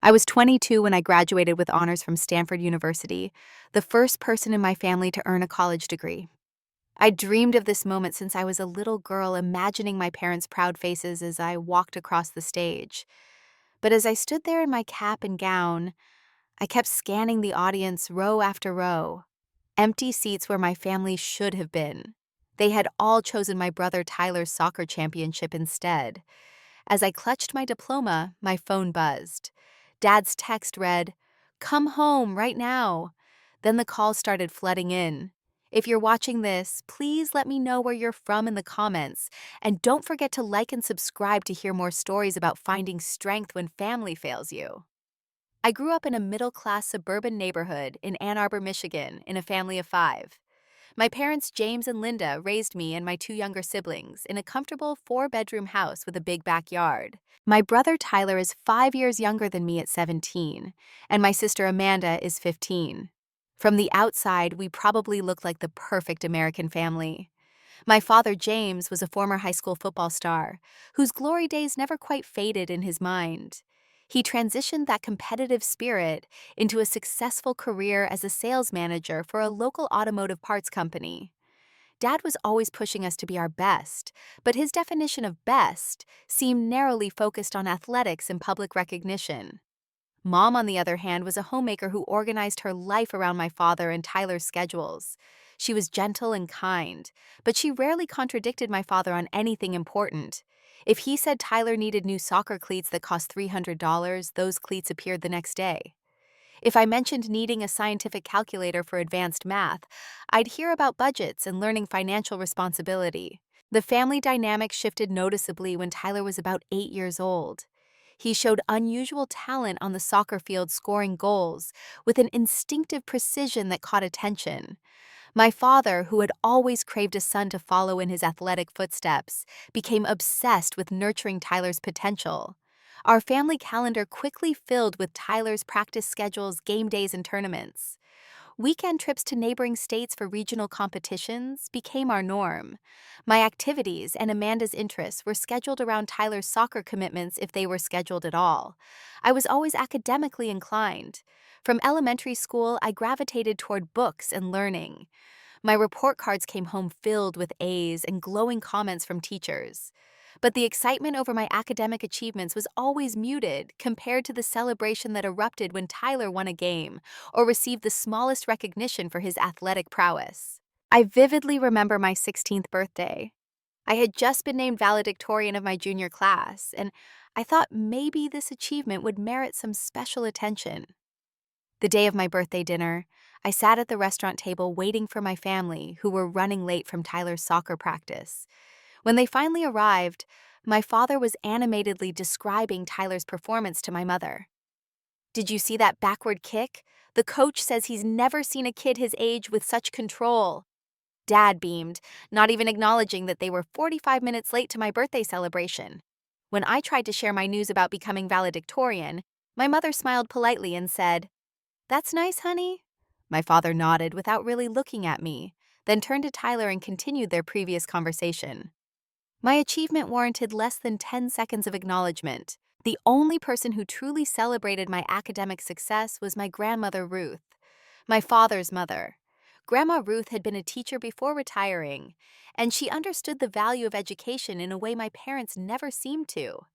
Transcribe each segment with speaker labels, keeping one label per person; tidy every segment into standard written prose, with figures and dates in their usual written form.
Speaker 1: I was 22 when I graduated with honors from Stanford University, the first person in my family to earn a college degree. I dreamed of this moment since I was a little girl, imagining my parents' proud faces as I walked across the stage. But as I stood there in my cap and gown, I kept scanning the audience row after row, empty seats where my family should have been. They had all chosen my brother Tyler's soccer championship instead. As I clutched my diploma, my phone buzzed. Dad's text read, "Come home right now." Then the calls started flooding in. If you're watching this, please let me know where you're from in the comments. And don't forget to like and subscribe to hear more stories about finding strength when family fails you. I grew up in a middle-class suburban neighborhood in Ann Arbor, Michigan, in a family of 5. My parents, James and Linda, raised me and my 2 younger siblings in a comfortable 4-bedroom house with a big backyard. My brother Tyler is 5 years younger than me at 17, and my sister Amanda is 15. From the outside, we probably look like the perfect American family. My father, James, was a former high school football star, whose glory days never quite faded in his mind. He transitioned that competitive spirit into a successful career as a sales manager for a local automotive parts company. Dad was always pushing us to be our best, but his definition of best seemed narrowly focused on athletics and public recognition. Mom, on the other hand, was a homemaker who organized her life around my father and Tyler's schedules. She was gentle and kind, but she rarely contradicted my father on anything important. If he said Tyler needed new soccer cleats that cost $300, those cleats appeared the next day. If I mentioned needing a scientific calculator for advanced math, I'd hear about budgets and learning financial responsibility. The family dynamic shifted noticeably when Tyler was about 8 years old. He showed unusual talent on the soccer field, scoring goals with an instinctive precision that caught attention. My father, who had always craved a son to follow in his athletic footsteps, became obsessed with nurturing Tyler's potential. Our family calendar quickly filled with Tyler's practice schedules, game days, and tournaments. Weekend trips to neighboring states for regional competitions became our norm. My activities and Amanda's interests were scheduled around Tyler's soccer commitments if they were scheduled at all. I was always academically inclined. From elementary school, I gravitated toward books and learning. My report cards came home filled with A's and glowing comments from teachers. But the excitement over my academic achievements was always muted compared to the celebration that erupted when Tyler won a game or received the smallest recognition for his athletic prowess. I vividly remember my 16th birthday. I had just been named valedictorian of my junior class, and I thought maybe this achievement would merit some special attention. The day of my birthday dinner, I sat at the restaurant table waiting for my family, who were running late from Tyler's soccer practice. When they finally arrived, my father was animatedly describing Tyler's performance to my mother. "Did you see that backward kick? The coach says he's never seen a kid his age with such control." Dad beamed, not even acknowledging that they were 45 minutes late to my birthday celebration. When I tried to share my news about becoming valedictorian, my mother smiled politely and said, "That's nice, honey." My father nodded without really looking at me, then turned to Tyler and continued their previous conversation. My achievement warranted less than 10 seconds of acknowledgement. The only person who truly celebrated my academic success was my grandmother, Ruth, my father's mother. Grandma Ruth had been a teacher before retiring, and she understood the value of education in a way my parents never seemed to.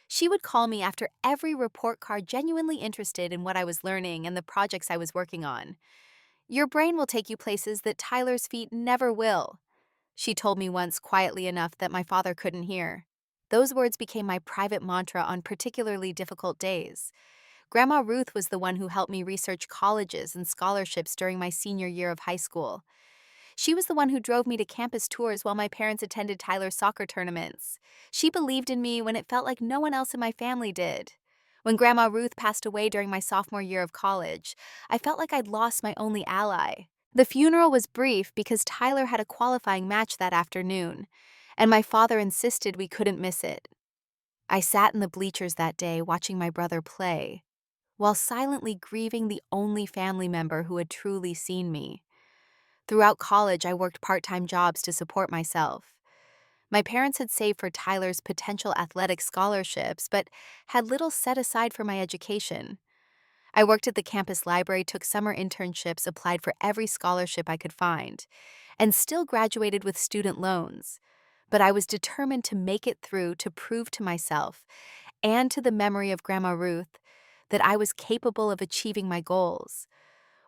Speaker 1: She would call me after every report card, genuinely interested in what I was learning and the projects I was working on. "Your brain will take you places that Tyler's feet never will," she told me once, quietly enough that my father couldn't hear. Those words became my private mantra on particularly difficult days. Grandma Ruth was the one who helped me research colleges and scholarships during my senior year of high school. She was the one who drove me to campus tours while my parents attended Tyler's soccer tournaments. She believed in me when it felt like no one else in my family did. When Grandma Ruth passed away during my sophomore year of college, I felt like I'd lost my only ally. The funeral was brief because Tyler had a qualifying match that afternoon, and my father insisted we couldn't miss it. I sat in the bleachers that day watching my brother play, while silently grieving the only family member who had truly seen me. Throughout college, I worked part-time jobs to support myself. My parents had saved for Tyler's potential athletic scholarships, but had little set aside for my education. I worked at the campus library, took summer internships, applied for every scholarship I could find, and still graduated with student loans. But I was determined to make it through to prove to myself and to the memory of Grandma Ruth that I was capable of achieving my goals.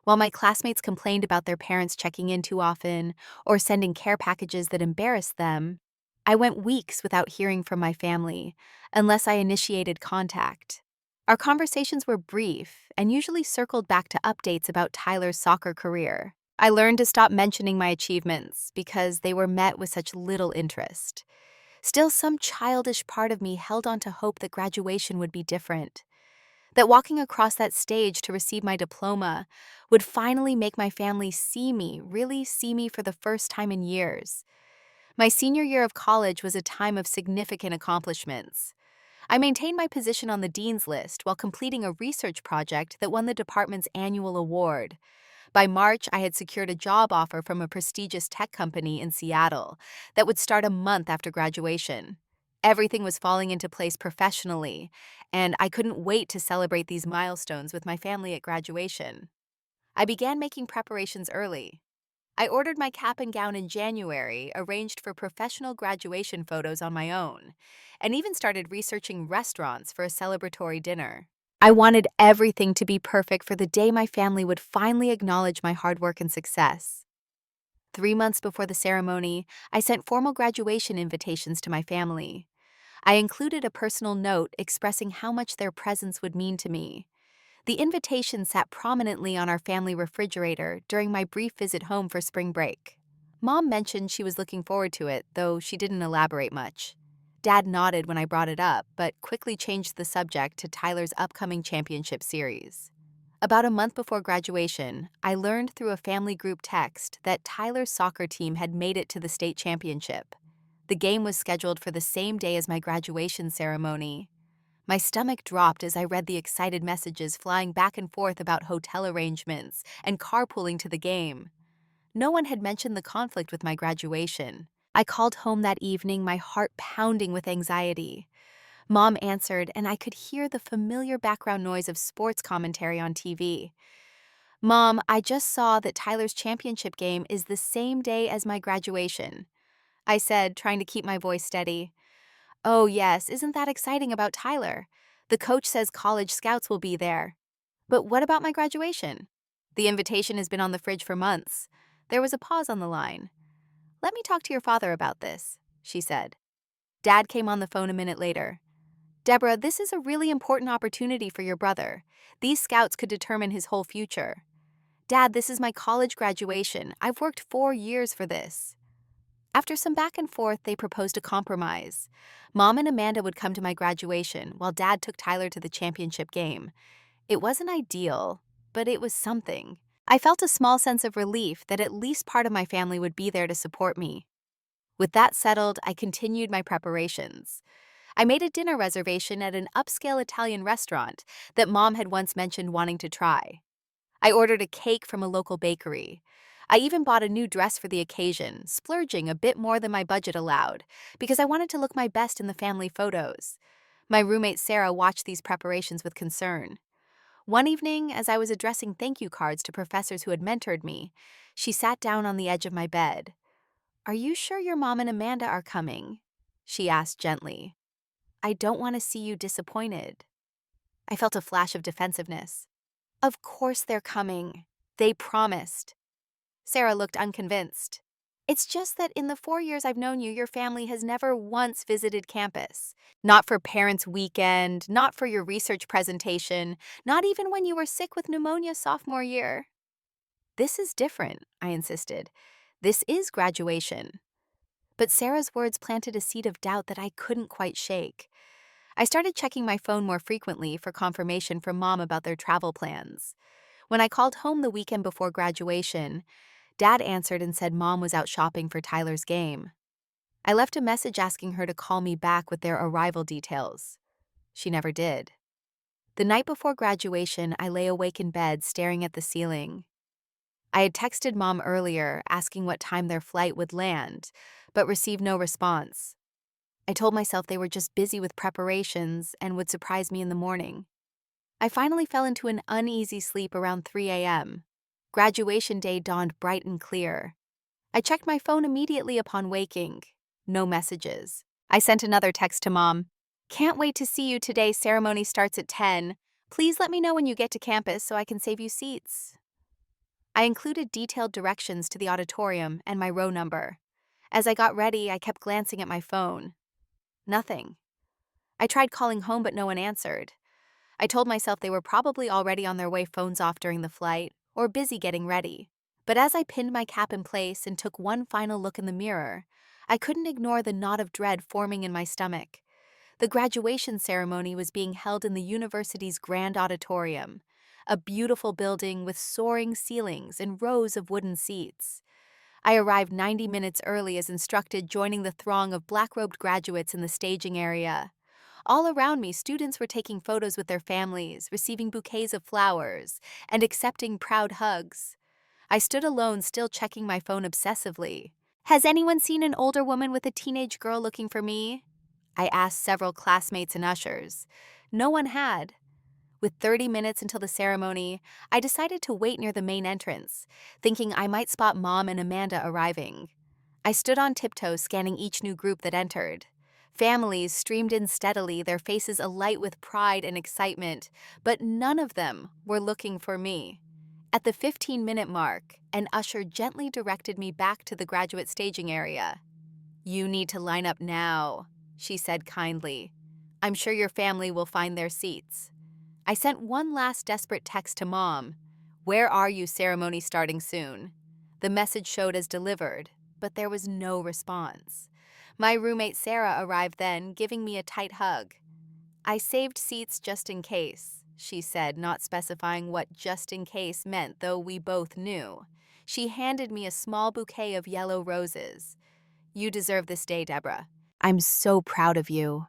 Speaker 1: While my classmates complained about their parents checking in too often or sending care packages that embarrassed them, I went weeks without hearing from my family unless I initiated contact. Our conversations were brief and usually circled back to updates about Tyler's soccer career. I learned to stop mentioning my achievements because they were met with such little interest. Still, some childish part of me held on to hope that graduation would be different, that walking across that stage to receive my diploma would finally make my family see me, really see me for the first time in years. My senior year of college was a time of significant accomplishments. I maintained my position on the dean's list while completing a research project that won the department's annual award. By March, I had secured a job offer from a prestigious tech company in Seattle that would start a month after graduation. Everything was falling into place professionally, and I couldn't wait to celebrate these milestones with my family at graduation. I began making preparations early. I ordered my cap and gown in January, arranged for professional graduation photos on my own, and even started researching restaurants for a celebratory dinner. I wanted everything to be perfect for the day my family would finally acknowledge my hard work and success. 3 months before the ceremony, I sent formal graduation invitations to my family. I included a personal note expressing how much their presence would mean to me. The invitation sat prominently on our family refrigerator during my brief visit home for spring break. Mom mentioned she was looking forward to it, though she didn't elaborate much. Dad nodded when I brought it up, but quickly changed the subject to Tyler's upcoming championship series. About a month before graduation, I learned through a family group text that Tyler's soccer team had made it to the state championship. The game was scheduled for the same day as my graduation ceremony. My stomach dropped as I read the excited messages flying back and forth about hotel arrangements and carpooling to the game. No one had mentioned the conflict with my graduation. I called home that evening, my heart pounding with anxiety. Mom answered, and I could hear the familiar background noise of sports commentary on TV. "Mom, I just saw that Tyler's championship game is the same day as my graduation," I said, trying to keep my voice steady. "Oh, yes, isn't that exciting about Tyler? The coach says college scouts will be there. But what about my graduation? The invitation has been on the fridge for months." There was a pause on the line. "Let me talk to your father about this," she said. Dad came on the phone a minute later. "Debra, this is a really important opportunity for your brother. These scouts could determine his whole future." "Dad, this is my college graduation. I've worked 4 years for this." After some back and forth, they proposed a compromise. Mom and Amanda would come to my graduation, while Dad took Tyler to the championship game. It wasn't ideal, but it was something. I felt a small sense of relief that at least part of my family would be there to support me. With that settled, I continued my preparations. I made a dinner reservation at an upscale Italian restaurant that Mom had once mentioned wanting to try. I ordered a cake from a local bakery. I even bought a new dress for the occasion, splurging a bit more than my budget allowed, because I wanted to look my best in the family photos. My roommate Sarah watched these preparations with concern. One evening, as I was addressing thank you cards to professors who had mentored me, she sat down on the edge of my bed. "Are you sure your mom and Amanda are coming?" she asked gently. "I don't want to see you disappointed." I felt a flash of defensiveness. "Of course they're coming. They promised." Sarah looked unconvinced. "It's just that in the 4 years I've known you, your family has never once visited campus. Not for Parents' Weekend, not for your research presentation, not even when you were sick with pneumonia sophomore year." "This is different," I insisted. "This is graduation." But Sarah's words planted a seed of doubt that I couldn't quite shake. I started checking my phone more frequently for confirmation from Mom about their travel plans. When I called home the weekend before graduation, Dad answered and said Mom was out shopping for Tyler's game. I left a message asking her to call me back with their arrival details. She never did. The night before graduation, I lay awake in bed staring at the ceiling. I had texted Mom earlier asking what time their flight would land, but received no response. I told myself they were just busy with preparations and would surprise me in the morning. I finally fell into an uneasy sleep around 3 a.m. Graduation day dawned bright and clear. I checked my phone immediately upon waking. No messages. I sent another text to Mom. "Can't wait to see you today. Ceremony starts at 10. Please let me know when you get to campus so I can save you seats." I included detailed directions to the auditorium and my row number. As I got ready, I kept glancing at my phone. Nothing. I tried calling home, but no one answered. I told myself they were probably already on their way, phones off during the flight, or busy getting ready. But as I pinned my cap in place and took one final look in the mirror, I couldn't ignore the knot of dread forming in my stomach. The graduation ceremony was being held in the university's grand auditorium, a beautiful building with soaring ceilings and rows of wooden seats. I arrived 90 minutes early as instructed, joining the throng of black-robed graduates in the staging area. All around me, students were taking photos with their families, receiving bouquets of flowers, and accepting proud hugs. I stood alone, still checking my phone obsessively. "Has anyone seen an older woman with a teenage girl looking for me?" I asked several classmates and ushers. No one had. With 30 minutes until the ceremony, I decided to wait near the main entrance, thinking I might spot Mom and Amanda arriving. I stood on tiptoes, scanning each new group that entered. Families streamed in steadily, their faces alight with pride and excitement, but none of them were looking for me. At the 15-minute mark, an usher gently directed me back to the graduate staging area. "You need to line up now," she said kindly. "I'm sure your family will find their seats." I sent one last desperate text to Mom. "Where are you? Ceremony starting soon." The message showed as delivered, but there was no response. My roommate Sarah arrived then, giving me a tight hug. "I saved seats just in case," she said, not specifying what just in case meant, though we both knew. She handed me a small bouquet of yellow roses. "You deserve this day, Debra. I'm so proud of you."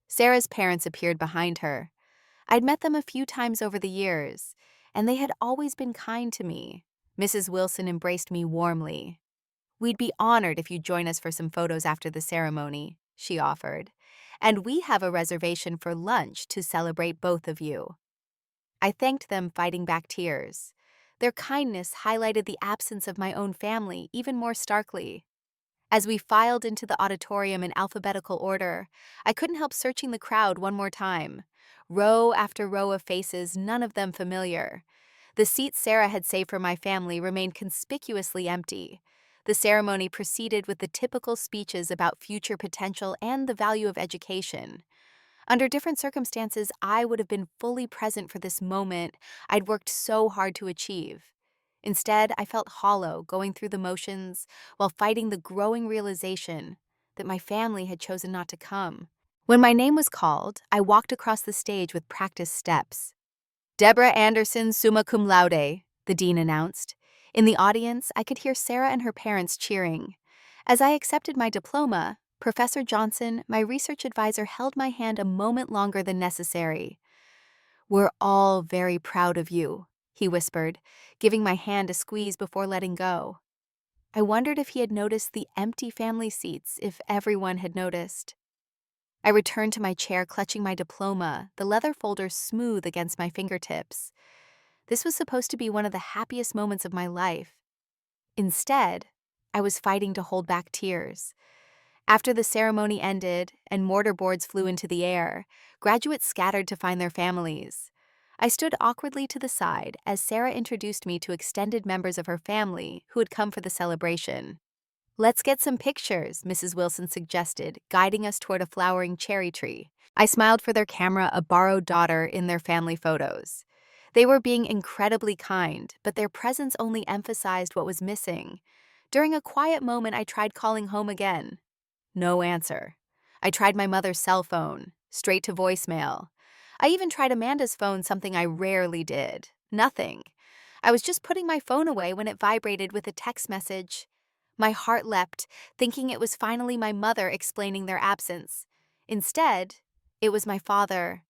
Speaker 1: Sarah's parents appeared behind her. I'd met them a few times over the years, and they had always been kind to me. Mrs. Wilson embraced me warmly. "We'd be honored if you'd join us for some photos after the ceremony," she offered. "And we have a reservation for lunch to celebrate both of you." I thanked them, fighting back tears. Their kindness highlighted the absence of my own family even more starkly. As we filed into the auditorium in alphabetical order, I couldn't help searching the crowd one more time. Row after row of faces, none of them familiar. The seats Sarah had saved for my family remained conspicuously empty. The ceremony proceeded with the typical speeches about future potential and the value of education. Under different circumstances, I would have been fully present for this moment I'd worked so hard to achieve. Instead, I felt hollow, going through the motions while fighting the growing realization that my family had chosen not to come. When my name was called, I walked across the stage with practiced steps. "Debra Anderson, summa cum laude," the dean announced. In the audience, I could hear Sarah and her parents cheering. As I accepted my diploma, Professor Johnson, my research advisor, held my hand a moment longer than necessary. "We're all very proud of you," he whispered, giving my hand a squeeze before letting go. I wondered if he had noticed the empty family seats, if everyone had noticed. I returned to my chair, clutching my diploma, the leather folder smooth against my fingertips. This was supposed to be one of the happiest moments of my life. Instead, I was fighting to hold back tears. After the ceremony ended and mortarboards flew into the air, graduates scattered to find their families. I stood awkwardly to the side as Sarah introduced me to extended members of her family who had come for the celebration. "Let's get some pictures," Mrs. Wilson suggested, guiding us toward a flowering cherry tree. I smiled for their camera, a borrowed daughter in their family photos. They were being incredibly kind, but their presence only emphasized what was missing. During a quiet moment, I tried calling home again. No answer. I tried my mother's cell phone, straight to voicemail. I even tried Amanda's phone, something I rarely did. Nothing. I was just putting my phone away when it vibrated with a text message. My heart leapt, thinking it was finally my mother explaining their absence. Instead, it was my father.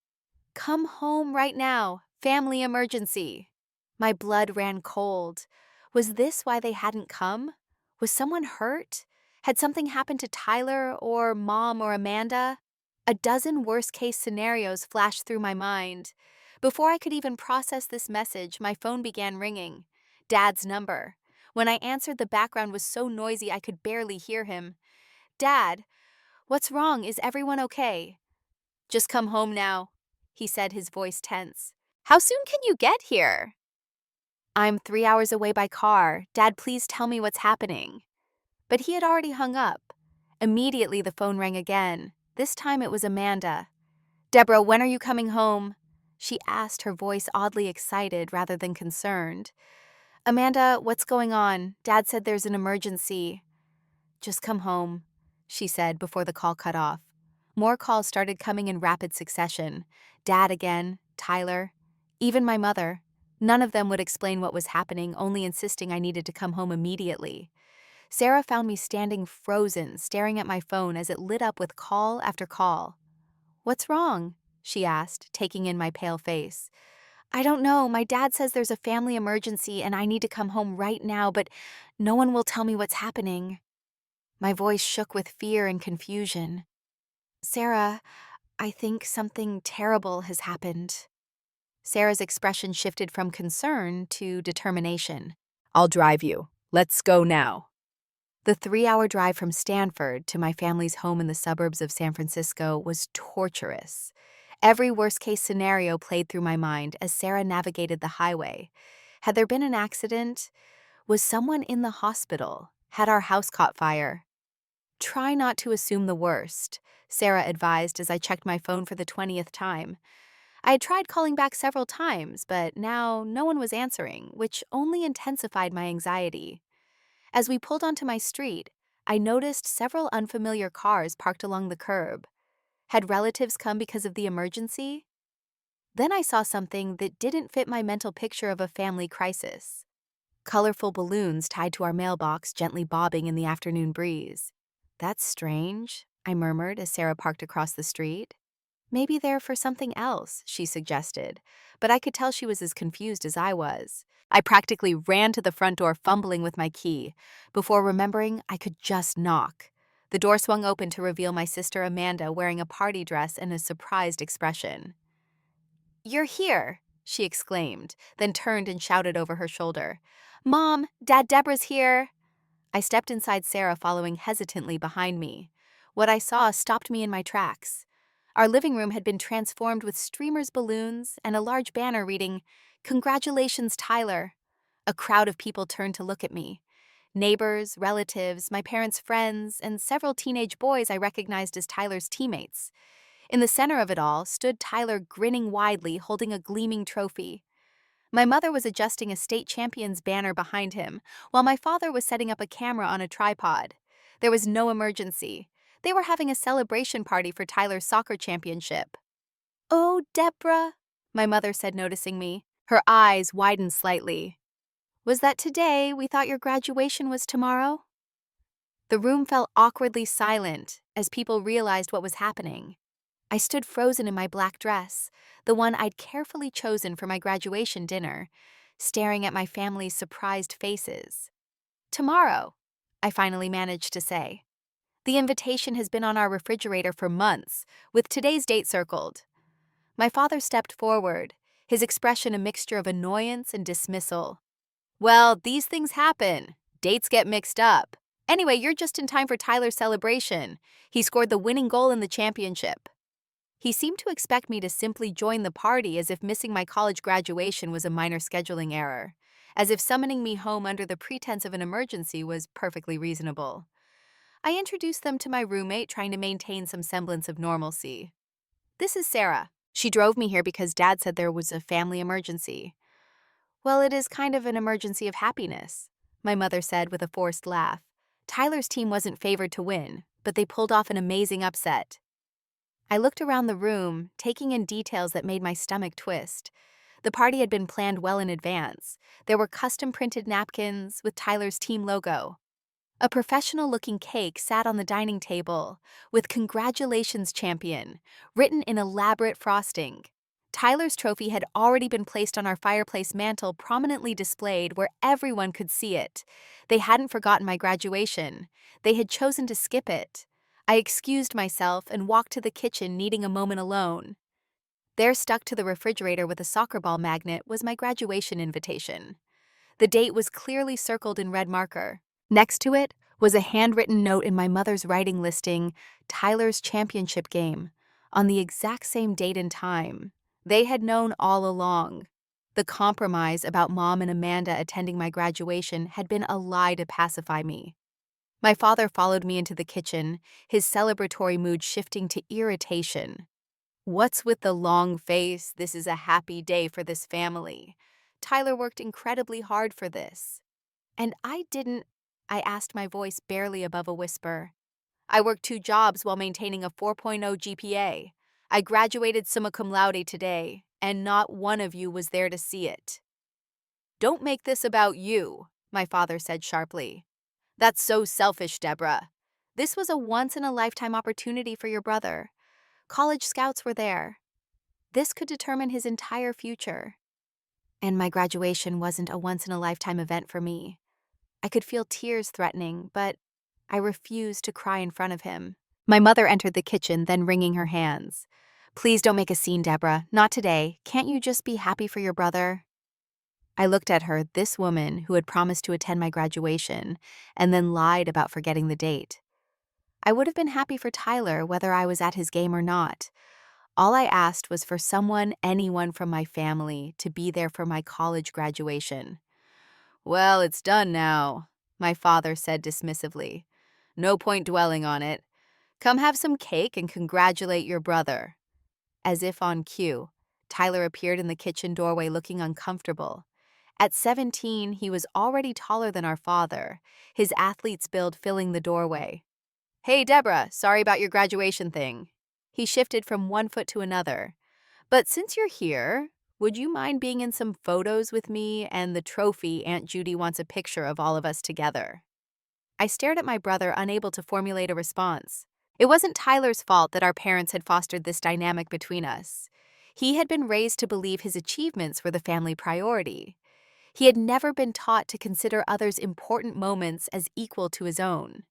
Speaker 1: "Come home right now. Family emergency." My blood ran cold. Was this why they hadn't come? Was someone hurt? Had something happened to Tyler or Mom or Amanda? A dozen worst-case scenarios flashed through my mind. Before I could even process this message, my phone began ringing. Dad's number. When I answered, the background was so noisy I could barely hear him. "Dad, what's wrong? Is everyone okay?" "Just come home now," he said, his voice tense. "How soon can you get here?" "I'm 3 hours away by car. Dad, please tell me what's happening." But he had already hung up. Immediately, the phone rang again. This time it was Amanda. "Debra, when are you coming home?" she asked, her voice oddly excited rather than concerned. "Amanda, what's going on? Dad said there's an emergency." "Just come home," she said before the call cut off. More calls started coming in rapid succession. Dad again, Tyler, even my mother. None of them would explain what was happening, only insisting I needed to come home immediately. Sarah found me standing frozen, staring at my phone as it lit up with call after call. "What's wrong?" she asked, taking in my pale face. "I don't know. My dad says there's a family emergency and I need to come home right now, but no one will tell me what's happening." My voice shook with fear and confusion. "Sarah, I think something terrible has happened." Sarah's expression shifted from concern to determination. "I'll drive you. Let's go now." The 3-hour drive from Stanford to my family's home in the suburbs of San Francisco was torturous. Every worst-case scenario played through my mind as Sarah navigated the highway. Had there been an accident? Was someone in the hospital? Had our house caught fire? "Try not to assume the worst," Sarah advised as I checked my phone for the 20th time. I had tried calling back several times, but now no one was answering, which only intensified my anxiety. As we pulled onto my street, I noticed several unfamiliar cars parked along the curb. Had relatives come because of the emergency? Then I saw something that didn't fit my mental picture of a family crisis. Colorful balloons tied to our mailbox gently bobbing in the afternoon breeze. "That's strange," I murmured as Sarah parked across the street. "Maybe they're for something else," she suggested, but I could tell she was as confused as I was. I practically ran to the front door, fumbling with my key, before remembering I could just knock. The door swung open to reveal my sister Amanda wearing a party dress and a surprised expression. "You're here," she exclaimed, then turned and shouted over her shoulder. "Mom, Dad, Debra's here." I stepped inside Sarah, following hesitantly behind me. What I saw stopped me in my tracks. Our living room had been transformed with streamers, balloons, and a large banner reading, "Congratulations, Tyler." A crowd of people turned to look at me. Neighbors, relatives, my parents' friends, and several teenage boys I recognized as Tyler's teammates. In the center of it all stood Tyler, grinning widely, holding a gleaming trophy. My mother was adjusting a state champion's banner behind him, while my father was setting up a camera on a tripod. There was no emergency. They were having a celebration party for Tyler's soccer championship. "Oh, Debra," my mother said, noticing me. Her eyes widened slightly. "Was that today? We thought your graduation was tomorrow." The room fell awkwardly silent as people realized what was happening. I stood frozen in my black dress, the one I'd carefully chosen for my graduation dinner, staring at my family's surprised faces. "Tomorrow," I finally managed to say. "The invitation has been on our refrigerator for months, with today's date circled." My father stepped forward, his expression a mixture of annoyance and dismissal. "Well, these things happen. Dates get mixed up. Anyway, you're just in time for Tyler's celebration. He scored the winning goal in the championship." He seemed to expect me to simply join the party, as if missing my college graduation was a minor scheduling error, as if summoning me home under the pretense of an emergency was perfectly reasonable. I introduced them to my roommate, trying to maintain some semblance of normalcy. "This is Sarah. She drove me here because Dad said there was a family emergency." "Well, it is kind of an emergency of happiness," my mother said with a forced laugh. "Tyler's team wasn't favored to win, but they pulled off an amazing upset." I looked around the room, taking in details that made my stomach twist. The party had been planned well in advance. There were custom-printed napkins with Tyler's team logo. A professional-looking cake sat on the dining table with "Congratulations, Champion" written in elaborate frosting. Tyler's trophy had already been placed on our fireplace mantel, prominently displayed where everyone could see it. They hadn't forgotten my graduation. They had chosen to skip it. I excused myself and walked to the kitchen, needing a moment alone. There, stuck to the refrigerator with a soccer ball magnet, was my graduation invitation. The date was clearly circled in red marker. Next to it was a handwritten note in my mother's writing listing Tyler's championship game, on the exact same date and time. They had known all along. The compromise about Mom and Amanda attending my graduation had been a lie to pacify me. My father followed me into the kitchen, his celebratory mood shifting to irritation. "What's with the long face? This is a happy day for this family. Tyler worked incredibly hard for this. And I didn't," I asked, my voice barely above a whisper. "I worked 2 jobs while maintaining a 4.0 GPA. I graduated summa cum laude today, and not one of you was there to see it." "Don't make this about you," my father said sharply. "That's so selfish, Debra. This was a once-in-a-lifetime opportunity for your brother. College scouts were there. This could determine his entire future. And my graduation wasn't a once-in-a-lifetime event for me. I could feel tears threatening, but I refused to cry in front of him. My mother entered the kitchen, then wringing her hands. "Please don't make a scene, Debra. Not today. Can't you just be happy for your brother?" I looked at her, this woman who had promised to attend my graduation and then lied about forgetting the date. I would have been happy for Tyler whether I was at his game or not. All I asked was for anyone from my family, to be there for my college graduation. "Well, it's done now," my father said dismissively. "No point dwelling on it. Come have some cake and congratulate your brother." As if on cue, Tyler appeared in the kitchen doorway looking uncomfortable. At 17, he was already taller than our father, his athlete's build filling the doorway. "Hey, Debra, sorry about your graduation thing." He shifted from one foot to another. "But since you're here, would you mind being in some photos with me and the trophy? Aunt Judy wants a picture of all of us together." I stared at my brother, unable to formulate a response. It wasn't Tyler's fault that our parents had fostered this dynamic between us. He had been raised to believe his achievements were the family priority. He had never been taught to consider others' important moments as equal to his own.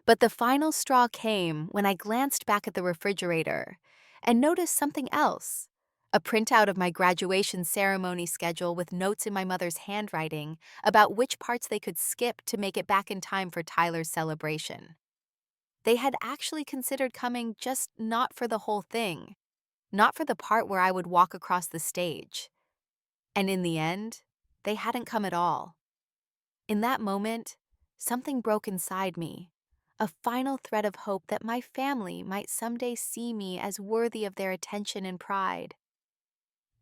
Speaker 1: But the final straw came when I glanced back at the refrigerator and noticed something else. A printout of my graduation ceremony schedule with notes in my mother's handwriting about which parts they could skip to make it back in time for Tyler's celebration. They had actually considered coming, just not for the whole thing, not for the part where I would walk across the stage. And in the end, they hadn't come at all. In that moment, something broke inside me, a final thread of hope that my family might someday see me as worthy of their attention and pride.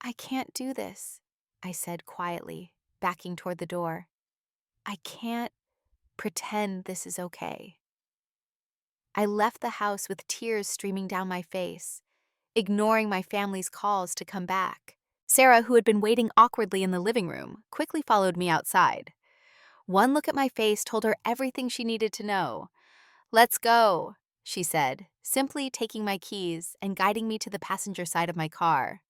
Speaker 1: "I can't do this," I said quietly, backing toward the door. "I can't pretend this is okay." I left the house with tears streaming down my face, ignoring my family's calls to come back. Sarah, who had been waiting awkwardly in the living room, quickly followed me outside. One look at my face told her everything she needed to know. "Let's go," she said, simply taking my keys and guiding me to the passenger side of my car.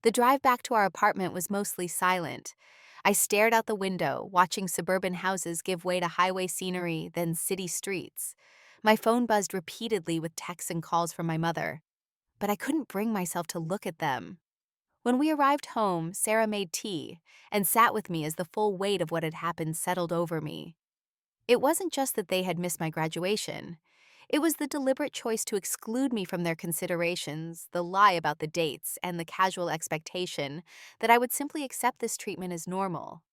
Speaker 1: The drive back to our apartment was mostly silent. I stared out the window, watching suburban houses give way to highway scenery, then city streets. My phone buzzed repeatedly with texts and calls from my mother, but I couldn't bring myself to look at them. When we arrived home, Sarah made tea and sat with me as the full weight of what had happened settled over me. It wasn't just that they had missed my graduation. It was the deliberate choice to exclude me from their considerations, the lie about the dates, and the casual expectation that I would simply accept this treatment as normal.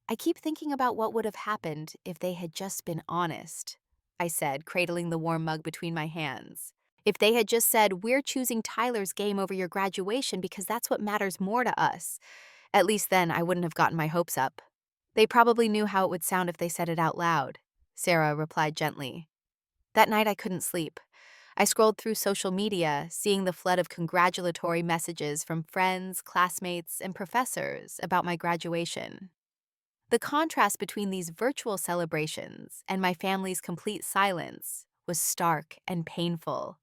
Speaker 1: "I keep thinking about what would have happened if they had just been honest," I said, cradling the warm mug between my hands. "If they had just said, 'We're choosing Tyler's game over your graduation because that's what matters more to us,' at least then I wouldn't have gotten my hopes up." "They probably knew how it would sound if they said it out loud," Sarah replied gently. That night I couldn't sleep. I scrolled through social media, seeing the flood of congratulatory messages from friends, classmates, and professors about my graduation. The contrast between these virtual celebrations and my family's complete silence was stark and painful.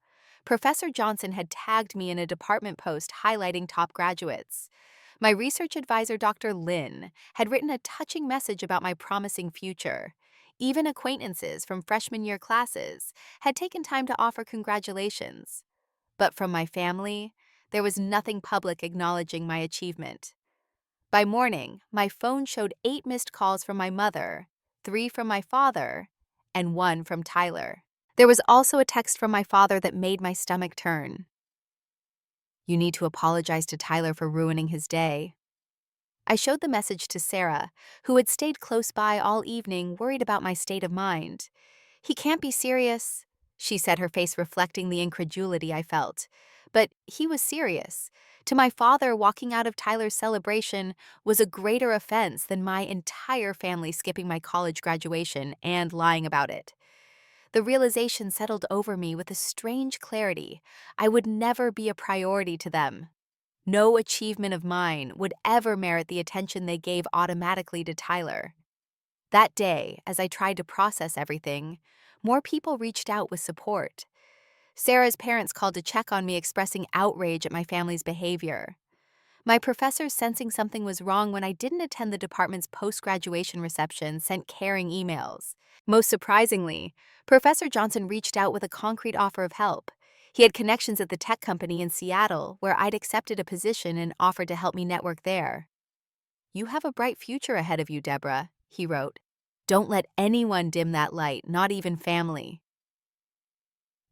Speaker 1: Professor Johnson had tagged me in a department post highlighting top graduates. My research advisor, Dr. Lin, had written a touching message about my promising future. Even acquaintances from freshman year classes had taken time to offer congratulations. But from my family, there was nothing public acknowledging my achievement. By morning, my phone showed 8 missed calls from my mother, 3 from my father, and 1 from Tyler. There was also a text from my father that made my stomach turn. "You need to apologize to Tyler for ruining his day." I showed the message to Sarah, who had stayed close by all evening, worried about my state of mind. "He can't be serious," she said, her face reflecting the incredulity I felt. But he was serious. To my father, walking out of Tyler's celebration was a greater offense than my entire family skipping my college graduation and lying about it. The realization settled over me with a strange clarity. I would never be a priority to them. No achievement of mine would ever merit the attention they gave automatically to Tyler. That day, as I tried to process everything, more people reached out with support. Sarah's parents called to check on me, expressing outrage at my family's behavior. My professors, sensing something was wrong when I didn't attend the department's post-graduation reception, sent caring emails. Most surprisingly, Professor Johnson reached out with a concrete offer of help. He had connections at the tech company in Seattle, where I'd accepted a position and offered to help me network there. "You have a bright future ahead of you, Debra," he wrote. "Don't let anyone dim that light, not even family."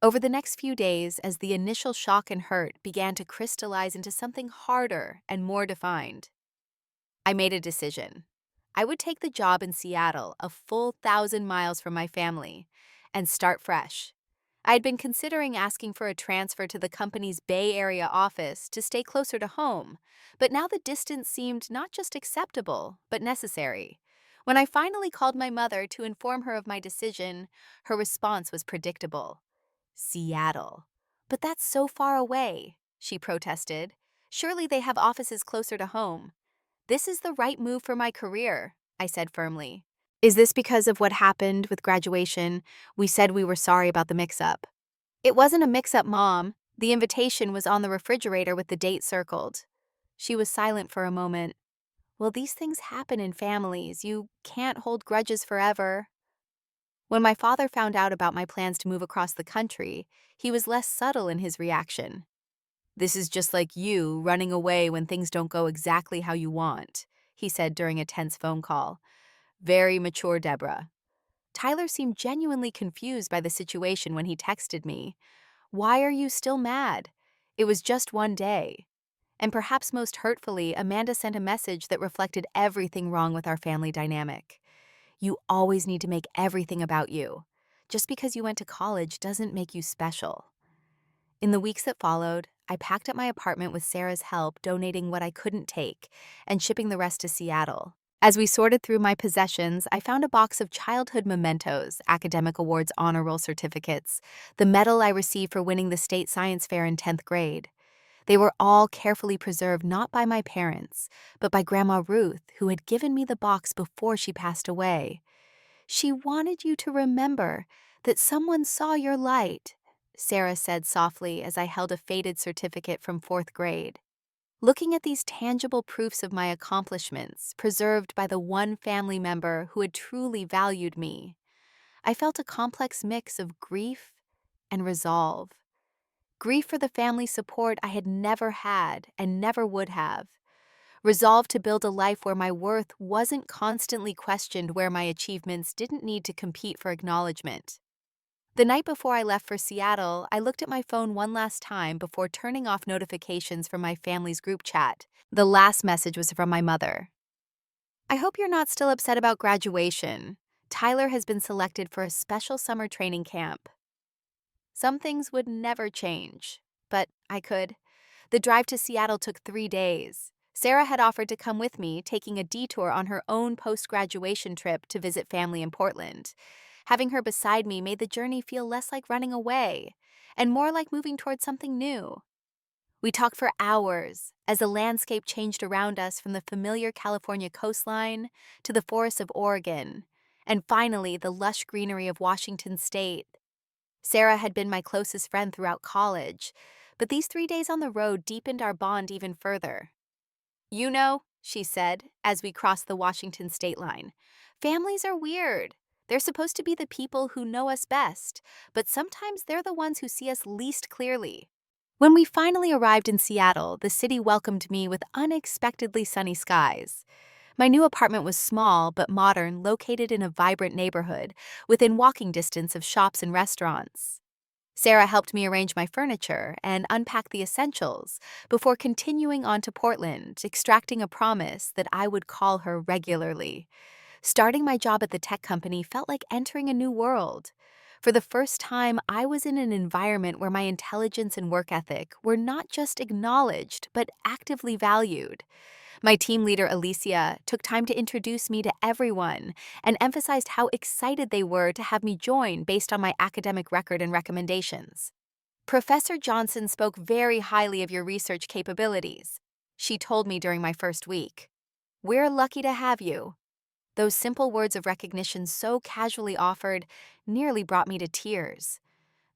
Speaker 1: Over the next few days, as the initial shock and hurt began to crystallize into something harder and more defined, I made a decision. I would take the job in Seattle, a full 1,000 miles from my family, and start fresh. I had been considering asking for a transfer to the company's Bay Area office to stay closer to home, but now the distance seemed not just acceptable, but necessary. When I finally called my mother to inform her of my decision, her response was predictable. "Seattle. But that's so far away," she protested. "Surely they have offices closer to home." "This is the right move for my career," I said firmly. "Is this because of what happened with graduation? We said we were sorry about the mix-up." "It wasn't a mix-up, Mom. The invitation was on the refrigerator with the date circled." She was silent for a moment. "Well, these things happen in families. You can't hold grudges forever." When my father found out about my plans to move across the country, he was less subtle in his reaction. "This is just like you, running away when things don't go exactly how you want," he said during a tense phone call. "Very mature, Debra." Tyler seemed genuinely confused by the situation when he texted me. "Why are you still mad? It was just one day." And perhaps most hurtfully, Amanda sent a message that reflected everything wrong with our family dynamic. "You always need to make everything about you. Just because you went to college doesn't make you special." In the weeks that followed, I packed up my apartment with Sarah's help, donating what I couldn't take and shipping the rest to Seattle. As we sorted through my possessions, I found a box of childhood mementos, academic awards, honor roll certificates, the medal I received for winning the state science fair in 10th grade. They were all carefully preserved not by my parents, but by Grandma Ruth, who had given me the box before she passed away. "She wanted you to remember that someone saw your light," Sarah said softly as I held a faded certificate from 4th grade. Looking at these tangible proofs of my accomplishments, preserved by the one family member who had truly valued me, I felt a complex mix of grief and resolve. Grief for the family support I had never had and never would have. Resolve to build a life where my worth wasn't constantly questioned, where my achievements didn't need to compete for acknowledgement. The night before I left for Seattle, I looked at my phone one last time before turning off notifications from my family's group chat. The last message was from my mother. "I hope you're not still upset about graduation. Tyler has been selected for a special summer training camp." Some things would never change, but I could. The drive to Seattle took 3 days. Sarah had offered to come with me, taking a detour on her own post-graduation trip to visit family in Portland. Having her beside me made the journey feel less like running away and more like moving towards something new. We talked for hours as the landscape changed around us, from the familiar California coastline to the forests of Oregon, and finally the lush greenery of Washington state. Sarah had been my closest friend throughout college, but these 3 days on the road deepened our bond even further. You know, she said, as we crossed the Washington state line, families are weird. They're supposed to be the people who know us best, but sometimes they're the ones who see us least clearly. When we finally arrived in Seattle, the city welcomed me with unexpectedly sunny skies. My new apartment was small but modern, located in a vibrant neighborhood, within walking distance of shops and restaurants. Sarah helped me arrange my furniture and unpack the essentials before continuing on to Portland, extracting a promise that I would call her regularly. Starting my job at the tech company felt like entering a new world. For the first time, I was in an environment where my intelligence and work ethic were not just acknowledged, but actively valued. My team leader, Alicia, took time to introduce me to everyone and emphasized how excited they were to have me join based on my academic record and recommendations. Professor Johnson spoke very highly of your research capabilities, she told me during my first week. We're lucky to have you. Those simple words of recognition so casually offered nearly brought me to tears.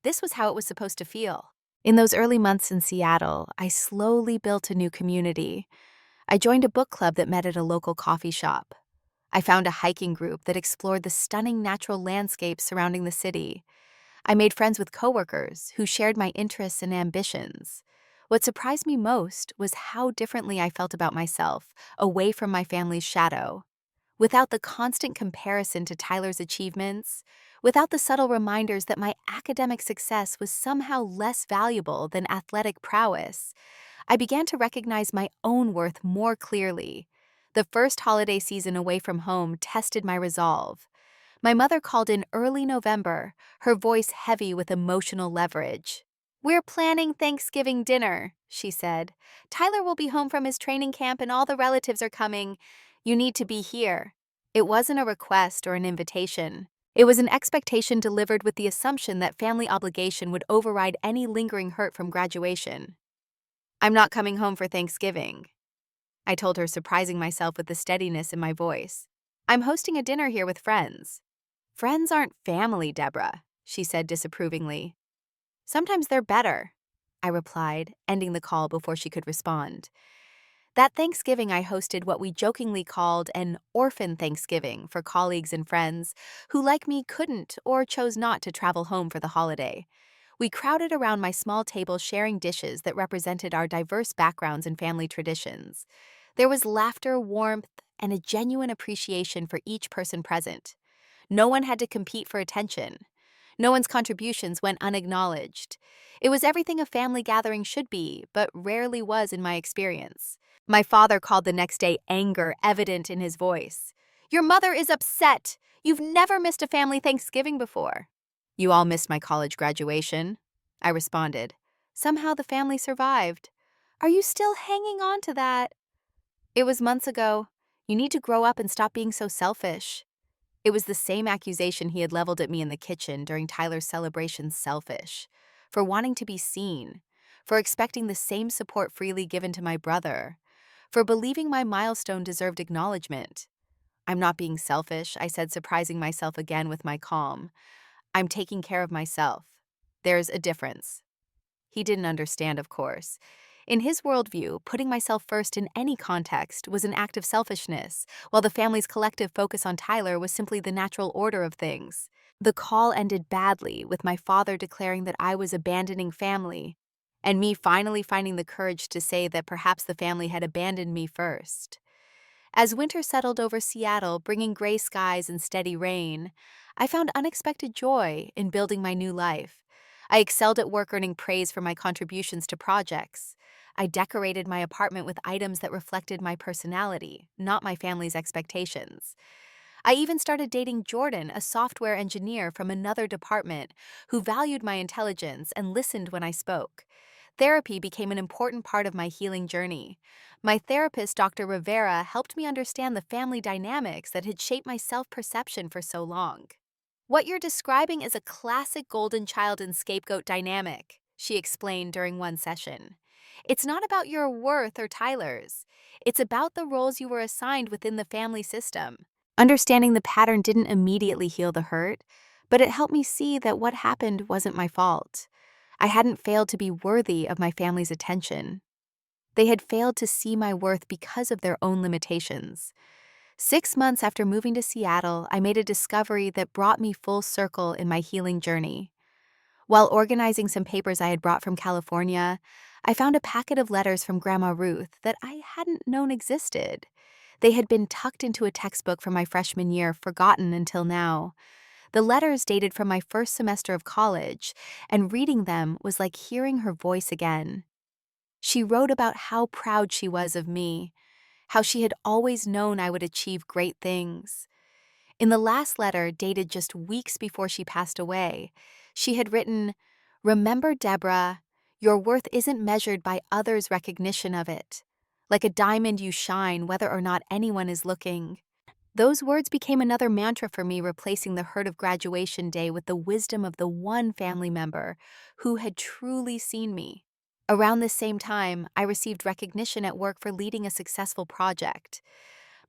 Speaker 1: This was how it was supposed to feel. In those early months in Seattle, I slowly built a new community. I joined a book club that met at a local coffee shop. I found a hiking group that explored the stunning natural landscapes surrounding the city. I made friends with coworkers who shared my interests and ambitions. What surprised me most was how differently I felt about myself, away from my family's shadow. Without the constant comparison to Tyler's achievements, without the subtle reminders that my academic success was somehow less valuable than athletic prowess, I began to recognize my own worth more clearly. The first holiday season away from home tested my resolve. My mother called in early November, her voice heavy with emotional leverage. "We're planning Thanksgiving dinner," she said. "Tyler will be home from his training camp and all the relatives are coming. You need to be here." It wasn't a request or an invitation. It was an expectation delivered with the assumption that family obligation would override any lingering hurt from graduation. "I'm not coming home for Thanksgiving," I told her, surprising myself with the steadiness in my voice. "I'm hosting a dinner here with friends." "Friends aren't family, Debra," she said disapprovingly. "Sometimes they're better," I replied, ending the call before she could respond. That Thanksgiving, I hosted what we jokingly called an orphan Thanksgiving for colleagues and friends who, like me, couldn't or chose not to travel home for the holiday. We crowded around my small table sharing dishes that represented our diverse backgrounds and family traditions. There was laughter, warmth, and a genuine appreciation for each person present. No one had to compete for attention. No one's contributions went unacknowledged. It was everything a family gathering should be, but rarely was in my experience. My father called the next day, anger evident in his voice. "Your mother is upset. You've never missed a family Thanksgiving before." "You all missed my college graduation," I responded. "Somehow the family survived." "Are you still hanging on to that?" "It was months ago. You need to grow up and stop being so selfish." It was the same accusation he had leveled at me in the kitchen during Tyler's celebration: selfish, for wanting to be seen, for expecting the same support freely given to my brother, for believing my milestone deserved acknowledgement. "I'm not being selfish," I said, surprising myself again with my calm. "I'm taking care of myself. There's a difference." He didn't understand, of course. In his worldview, putting myself first in any context was an act of selfishness, while the family's collective focus on Tyler was simply the natural order of things. The call ended badly, with my father declaring that I was abandoning family, and me finally finding the courage to say that perhaps the family had abandoned me first. As winter settled over Seattle, bringing gray skies and steady rain, I found unexpected joy in building my new life. I excelled at work, earning praise for my contributions to projects. I decorated my apartment with items that reflected my personality, not my family's expectations. I even started dating Jordan, a software engineer from another department who valued my intelligence and listened when I spoke. Therapy became an important part of my healing journey. My therapist, Dr. Rivera, helped me understand the family dynamics that had shaped my self-perception for so long. "What you're describing is a classic golden child and scapegoat dynamic," she explained during one session. "It's not about your worth or Tyler's. It's about the roles you were assigned within the family system." Understanding the pattern didn't immediately heal the hurt, But it helped me see that what happened wasn't my fault. I hadn't failed to be worthy of my family's attention. They had failed to see my worth because of their own limitations. 6 months after moving to Seattle, I made a discovery that brought me full circle in my healing journey. While organizing some papers I had brought from California, I found a packet of letters from Grandma Ruth that I hadn't known existed. They had been tucked into a textbook from my freshman year, forgotten until now. The letters dated from my first semester of college, and reading them was like hearing her voice again. She wrote about how proud she was of me, how she had always known I would achieve great things. In the last letter, dated just weeks before she passed away, she had written, "Remember, Debra, your worth isn't measured by others' recognition of it. Like a diamond, you shine whether or not anyone is looking." Those words became another mantra for me, replacing the hurt of graduation day with the wisdom of the one family member who had truly seen me. Around this same time, I received recognition at work for leading a successful project.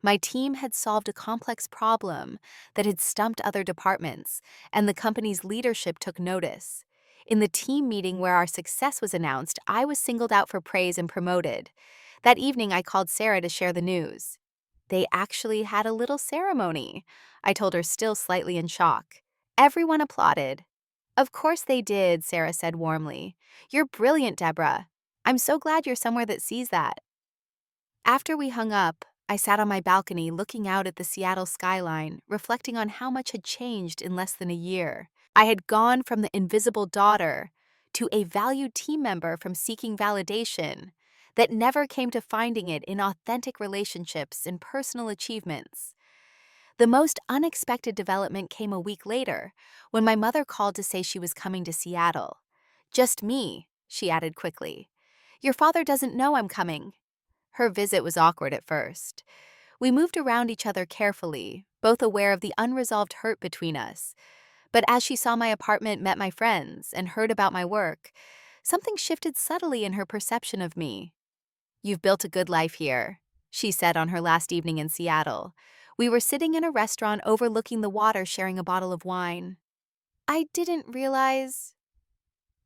Speaker 1: My team had solved a complex problem that had stumped other departments, and the company's leadership took notice. In the team meeting where our success was announced, I was singled out for praise and promoted. That evening, I called Sarah to share the news. "They actually had a little ceremony," I told her, still slightly in shock. Everyone applauded. "Of course they did," Sarah said warmly. "You're brilliant, Debra. I'm so glad you're somewhere that sees that." After we hung up, I sat on my balcony looking out at the Seattle skyline, reflecting on how much had changed in less than a year. I had gone from the invisible daughter to a valued team member, from seeking validation that never came to finding it in authentic relationships and personal achievements. The most unexpected development came a week later, when my mother called to say she was coming to Seattle. "Just me," she added quickly. "Your father doesn't know I'm coming." Her visit was awkward at first. We moved around each other carefully, both aware of the unresolved hurt between us. But as she saw my apartment, met my friends, and heard about my work, something shifted subtly in her perception of me. "You've built a good life here," she said on her last evening in Seattle. We were sitting in a restaurant overlooking the water, sharing a bottle of wine. "I didn't realize—"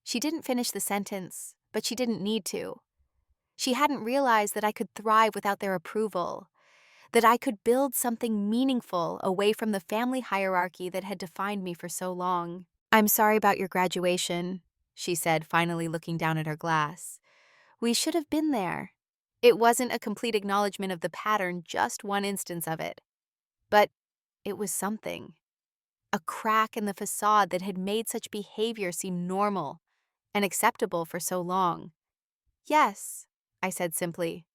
Speaker 1: She didn't finish the sentence, but she didn't need to. She hadn't realized that I could thrive without their approval, that I could build something meaningful away from the family hierarchy that had defined me for so long. "I'm sorry about your graduation," she said, finally looking down at her glass. "We should have been there." It wasn't a complete acknowledgement of the pattern, just one instance of it. But it was something. A crack in the facade that had made such behavior seem normal and acceptable for so long. "Yes," I said simply.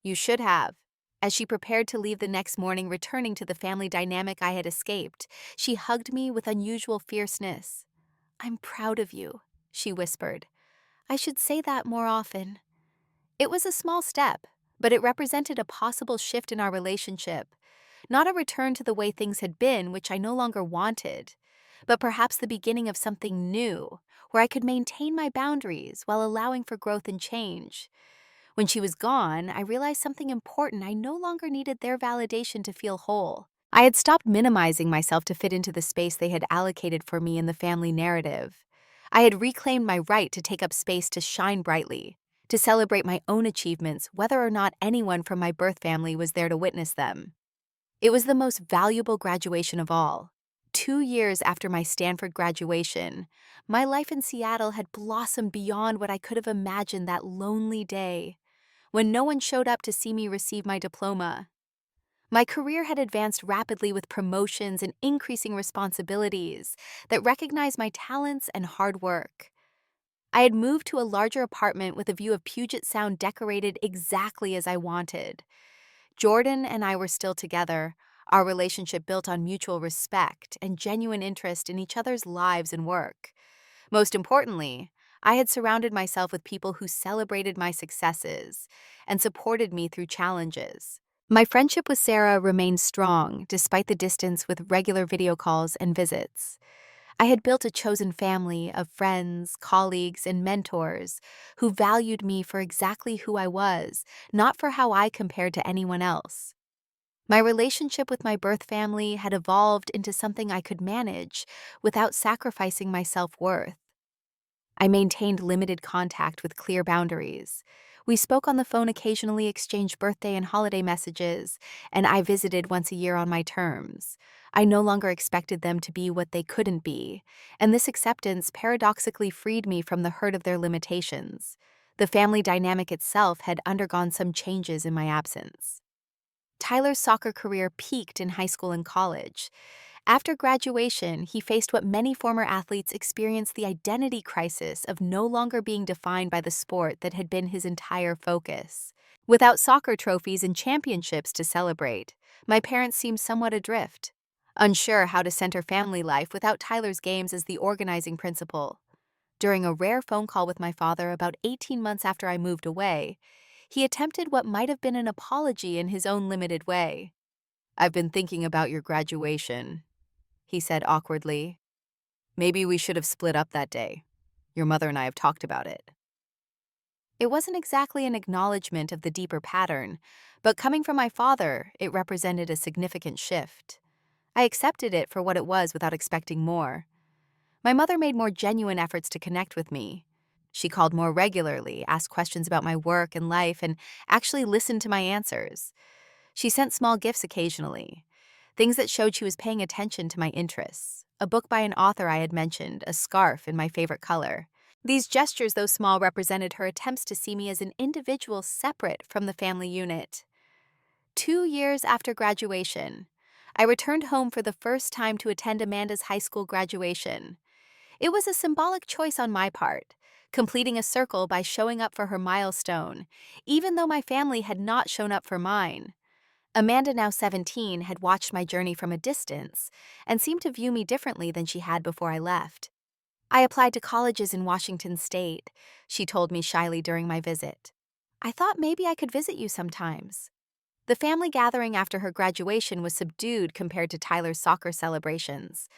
Speaker 1: "You should have." As she prepared to leave the next morning, returning to the family dynamic I had escaped, she hugged me with unusual fierceness. "I'm proud of you," she whispered. "I should say that more often." It was a small step, but it represented a possible shift in our relationship. Not a return to the way things had been, which I no longer wanted, but perhaps the beginning of something new, where I could maintain my boundaries while allowing for growth and change. When she was gone, I realized something important. I no longer needed their validation to feel whole. I had stopped minimizing myself to fit into the space they had allocated for me in the family narrative. I had reclaimed my right to take up space, to shine brightly, to celebrate my own achievements, whether or not anyone from my birth family was there to witness them. It was the most valuable graduation of all. 2 years after my Stanford graduation, my life in Seattle had blossomed beyond what I could have imagined that lonely day when no one showed up to see me receive my diploma. My career had advanced rapidly, with promotions and increasing responsibilities that recognized my talents and hard work. I had moved to a larger apartment with a view of Puget Sound, decorated exactly as I wanted. Jordan and I were still together, our relationship built on mutual respect and genuine interest in each other's lives and work. Most importantly, I had surrounded myself with people who celebrated my successes and supported me through challenges. My friendship with Sarah remained strong despite the distance, with regular video calls and visits. I had built a chosen family of friends, colleagues, and mentors who valued me for exactly who I was, not for how I compared to anyone else. My relationship with my birth family had evolved into something I could manage without sacrificing my self-worth. I maintained limited contact with clear boundaries. We spoke on the phone occasionally, exchanged birthday and holiday messages, and I visited once a year on my terms. I no longer expected them to be what they couldn't be, and this acceptance paradoxically freed me from the hurt of their limitations. The family dynamic itself had undergone some changes in my absence. Tyler's soccer career peaked in high school and college. After graduation, he faced what many former athletes experience: the identity crisis of no longer being defined by the sport that had been his entire focus. Without soccer trophies and championships to celebrate, my parents seemed somewhat adrift, unsure how to center family life without Tyler's games as the organizing principle. During a rare phone call with my father about 18 months after I moved away, he attempted what might have been an apology in his own limited way. "I've been thinking about your graduation," he said awkwardly. "Maybe we should have split up that day. Your mother and I have talked about it." It wasn't exactly an acknowledgement of the deeper pattern, but coming from my father, it represented a significant shift. I accepted it for what it was without expecting more. My mother made more genuine efforts to connect with me. She called more regularly, asked questions about my work and life, and actually listened to my answers. She sent small gifts occasionally, things that showed she was paying attention to my interests: a book by an author I had mentioned, a scarf in my favorite color. These gestures, though small, represented her attempts to see me as an individual separate from the family unit. 2 years after graduation, I returned home for the first time to attend Amanda's high school graduation. It was a symbolic choice on my part, completing a circle by showing up for her milestone, even though my family had not shown up for mine. Amanda, now 17, had watched my journey from a distance and seemed to view me differently than she had before I left. "I applied to colleges in Washington State," she told me shyly during my visit. "I thought maybe I could visit you sometimes." The family gathering after her graduation was subdued compared to Tyler's soccer celebrations.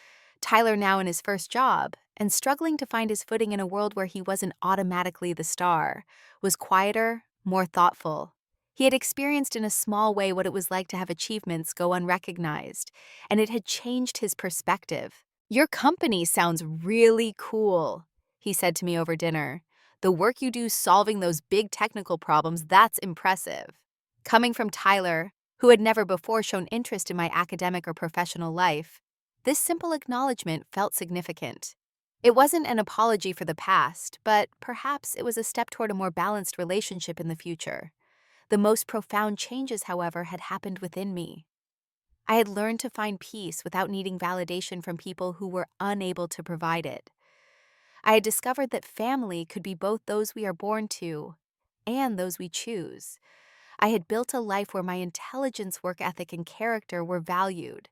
Speaker 1: Tyler, now in his first job and struggling to find his footing in a world where he wasn't automatically the star, was quieter, more thoughtful. He had experienced in a small way what it was like to have achievements go unrecognized, and it had changed his perspective. "Your company sounds really cool," he said to me over dinner. "The work you do solving those big technical problems, that's impressive." Coming from Tyler, who had never before shown interest in my academic or professional life, this simple acknowledgement felt significant. It wasn't an apology for the past, but perhaps it was a step toward a more balanced relationship in the future. The most profound changes, however, had happened within me. I had learned to find peace without needing validation from people who were unable to provide it. I had discovered that family could be both those we are born to and those we choose. I had built a life where my intelligence, work ethic, and character were valued,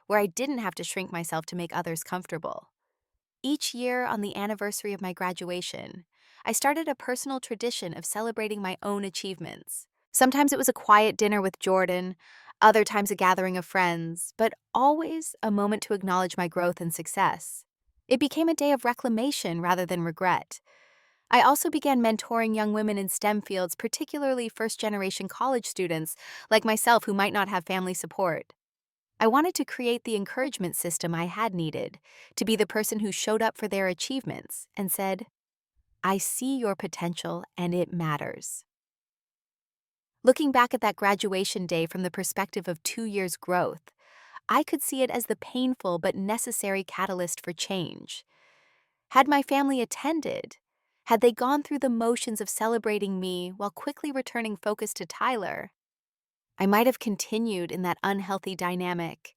Speaker 1: where I didn't have to shrink myself to make others comfortable. Each year, on the anniversary of my graduation, I started a personal tradition of celebrating my own achievements. Sometimes it was a quiet dinner with Jordan, other times a gathering of friends, but always a moment to acknowledge my growth and success. It became a day of reclamation rather than regret. I also began mentoring young women in STEM fields, particularly first-generation college students like myself who might not have family support. I wanted to create the encouragement system I had needed, to be the person who showed up for their achievements and said, "I see your potential and it matters." Looking back at that graduation day from the perspective of 2 years' growth, I could see it as the painful but necessary catalyst for change. Had my family attended, had they gone through the motions of celebrating me while quickly returning focus to Tyler, I might have continued in that unhealthy dynamic,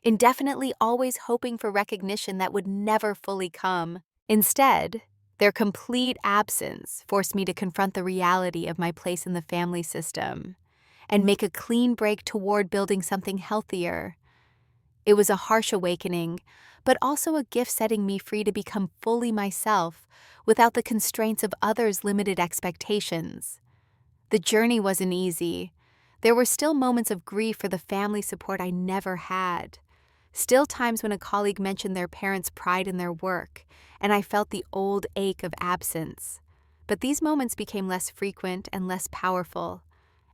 Speaker 1: indefinitely always hoping for recognition that would never fully come. Instead, their complete absence forced me to confront the reality of my place in the family system and make a clean break toward building something healthier. It was a harsh awakening, but also a gift setting me free to become fully myself without the constraints of others' limited expectations. The journey wasn't easy. There were still moments of grief for the family support I never had. Still times when a colleague mentioned their parents' pride in their work, and I felt the old ache of absence. But these moments became less frequent and less powerful,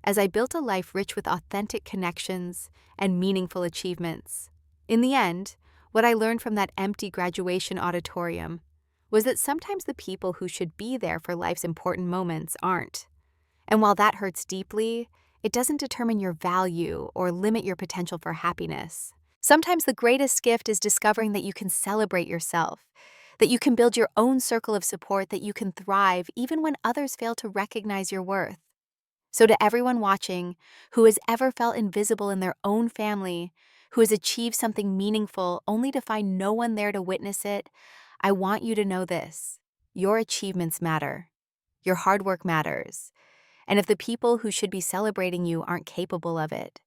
Speaker 1: as I built a life rich with authentic connections and meaningful achievements. In the end, what I learned from that empty graduation auditorium was that sometimes the people who should be there for life's important moments aren't. And while that hurts deeply, it doesn't determine your value or limit your potential for happiness. Sometimes the greatest gift is discovering that you can celebrate yourself, that you can build your own circle of support, that you can thrive even when others fail to recognize your worth. So, to everyone watching who has ever felt invisible in their own family, who has achieved something meaningful only to find no one there to witness it, I want you to know this: your achievements matter, your hard work matters, and if the people who should be celebrating you aren't capable of it,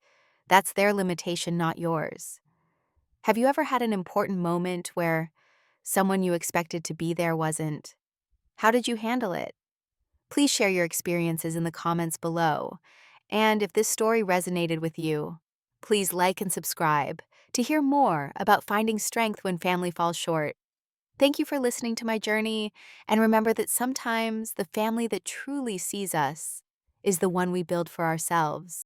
Speaker 1: that's their limitation, not yours. Have you ever had an important moment where someone you expected to be there wasn't? How did you handle it? Please share your experiences in the comments below. And if this story resonated with you, please like and subscribe to hear more about finding strength when family falls short. Thank you for listening to my journey, and remember that sometimes the family that truly sees us is the one we build for ourselves.